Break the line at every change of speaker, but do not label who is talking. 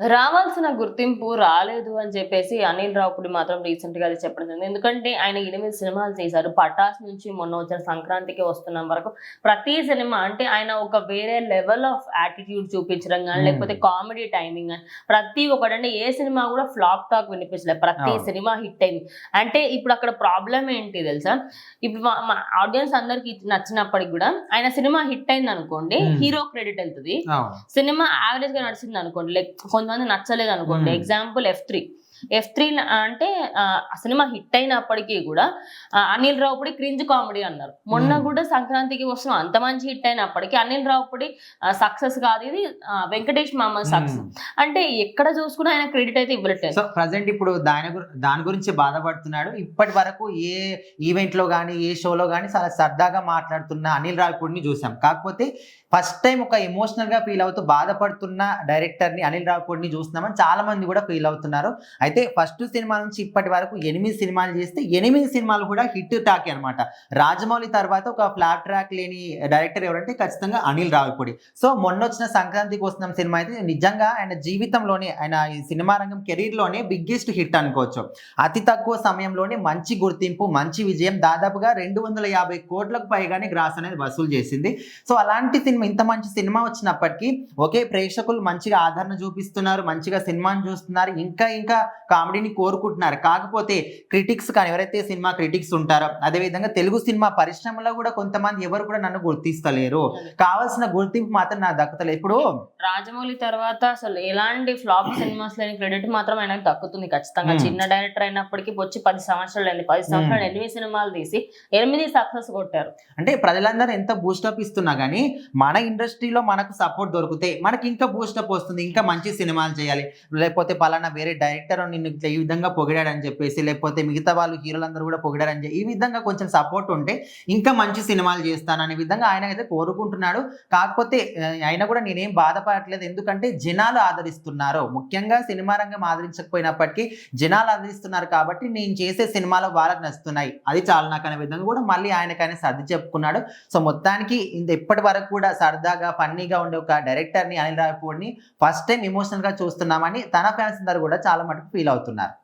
రావాల్సిన గుర్తింపు రాలేదు అని చెప్పేసి అనిల్ రావిపూడి మాత్రం రీసెంట్‌గా అది చెప్పడం జరిగింది. ఎందుకంటే ఆయన 8 సినిమాలు చేశారు. 'పటాస్' నుంచి మొన్న వచ్చిన 'సంక్రాంతికి వస్తున్నాం' వరకు ప్రతి సినిమా అంటే ఆయన ఒక వేరే లెవెల్ ఆఫ్ యాటిట్యూడ్ చూపించడం గాని,
హ్మ్.
లేకపోతే కామెడీ టైమింగ్ గాని ప్రతి ఒక్కటంటే ఏ సినిమా కూడా ఫ్లాప్ టాక్ వినిపించలేదు. ప్రతి
అవును.
సినిమా హిట్ అయింది. అంటే ఇప్పుడు అక్కడ ప్రాబ్లమ్ ఏంటి తెలుసా? ఇప్పుడు మా మా ఆడియన్స్ అందరికి నచ్చినప్పటికి కూడా ఆయన సినిమా హిట్ అయిందనుకోండి,
హ్మ్.
హీరో క్రెడిట్ ఎళ్తది.
అవును.
సినిమా యావరేజ్‌గా నడిచిందనుకోండి, లైక్ కొంతమంది నచ్చలేదనుకోండి.
హ్మ్.
ఎగ్జాంపుల్ 'ఎఫ్3'. 'ఎఫ్3' అంటే ఆ సినిమా హిట్ అయినప్పటికీ గూడా అనిల్ రావిపూడి క్రింజ్ కామెడీ అన్నారు. మొన్న
హ్మ్.
గూడా 'సంక్రాంతికి వస్తున్నాం' అంత మంచి హిట్ అయినప్పటికీ అనిల్ రావిపూడి సక్సెస్ కాదు ఇది, 'వెంకటేష్ మామ'
హ్మ్.
సక్సెస్. అంటే ఎక్కడ చూసుకున్నా ఆయన క్రెడిట్ అయితే ఇవ్వట్లేదు.
సో, ప్రెజెంట్ ఇప్పుడు దాని గురించే బాధపడుతున్నాడు. ఇప్పటి వరకు ఏ ఈవెంట్‌లో గాని, ఏ షోలో గాని చాలా సరదాగా మాట్లాడుతున్న అనిల్ రావిపూడిని చూసాం. కాకపోతే ఫస్ట్ టైమ్ ఒక ఎమోషనల్‌గా ఫీల్ అవుతూ బాధపడుతున్న డైరెక్టర్‌ని అనిల్ రావిపూడిని చూస్తున్నామని చాలా మంది కూడా ఫీల్ అవుతున్నారు. అయితే ఫస్ట్ సినిమా నుంచి ఇప్పటి వరకు 8 సినిమాలు చేస్తే 8 సినిమాలు కూడా హిట్ టాకే అన్నమాట. రాజమౌళి తర్వాత ఒక ఫ్లాప్ ట్రాక్ లేని డైరెక్టర్ ఎవరంటే ఖచ్చితంగా అనిల్ రావిపూడి. సో, మొన్నొచ్చిన 'సంక్రాంతికి వస్తున్నాం' సినిమా అయితే నిజంగా ఆయన జీవితంలోనే ఆయన ఈ సినిమా రంగం కెరీర్‌లోనే బిగ్గెస్ట్ హిట్ అనుకోవచ్చు. అతి తక్కువ సమయంలోనే మంచి గుర్తింపు, మంచి విజయం దాదాపుగా 250 కోట్లకు పైగానే గ్రాస్ అనేది వసూలు చేసింది. సో, అలాంటి సినిమా ఇంత మంచి సినిమా వచ్చినప్పటికీ ఓకే, ప్రేక్షకులు మంచిగా ఆదరణ చూపిస్తున్నారు, మంచిగా సినిమాని చూస్తున్నారు, ఇంకా ఇంకా కామెడీని కోరుకుంటున్నారు. కాకపోతే క్రిటిక్స్ కానీ ఎవరైతే సినిమా క్రిటిక్స్ ఉంటారో, అదేవిధంగా తెలుగు సినిమా పరిశ్రమలో కూడా కొంతమంది ఎవరు కూడా నన్ను గుర్తిస్తలేరు.
అదే.
కావాల్సిన గుర్తింపు మాత్రం నాకు దక్కుతలేదు. ఇప్పుడు
రాజమౌళి తర్వాత అసలు ఎలాంటి ఫ్లాప్ సినిమాస్ లేని క్రెడిట్ మాత్రం ఆయనకు దక్కుతుంది ఖచ్చితంగా.
హ్మ్.
చిన్న డైరెక్టర్ అయినప్పటికీ వచ్చి 10 సంవత్సరాలైంది. 10
హ్మ్.
సంవత్సరాలు 8 సినిమాలు తీసి 8 సక్సెస్ కొట్టారు.
అంటే ప్రజలందరూ ఎంత బూస్టప్ ఇస్తున్నా గానీ, మన ఇండస్ట్రీలో మనకు సపోర్ట్ దొరికితే, మనకి ఇంకా బూస్టప్ వస్తుంది. ఇంకా మంచి సినిమాలు చేయాలి. లేకపోతే పలానా వేరే డైరెక్టర్ నిన్ను ఇట్లా ఈ విధంగా పొగిడాడని చెప్పేసి, లేకపోతే మిగతా వాళ్ళు హీరోలందరూ కూడా పొగిడారని ఈ విధంగా కొంచెం సపోర్ట్ ఉంటే, ఇంకా మంచి సినిమాలు చేస్తాననే విధంగా ఆయనైతే కోరుకుంటున్నాడు. కాకపోతే అయినా కూడా నేనేం బాధపడట్లేదు. ఎందుకంటే జనాలు ఆదరిస్తున్నారు. ముఖ్యంగా సినిమా రంగం ఆదరించకపోయినప్పటికీ జనాలు ఆదరిస్తున్నారు కాబట్టి, నేను చేసే సినిమాలు వాళ్ళకి నచ్చుతున్నాయి. అది చాలు నాకనే విధంగా కూడా మళ్ళీ ఆయనకైనా సర్ది చెప్పుకున్నాడు. సో, మొత్తానికి ఇప్పటి వరకు కూడా సరదాగా, ఫన్నీగా ఉండే ఒక డైరెక్టర్‌ని అనిల్ రావిపూడిని ఫస్ట్ టైమ్ ఎమోషనల్‌గా చూస్తున్నామని తన ఫ్యాన్స్ అందరూ కూడా చాలా మటుకు ఫీల్ అవుతున్నారు.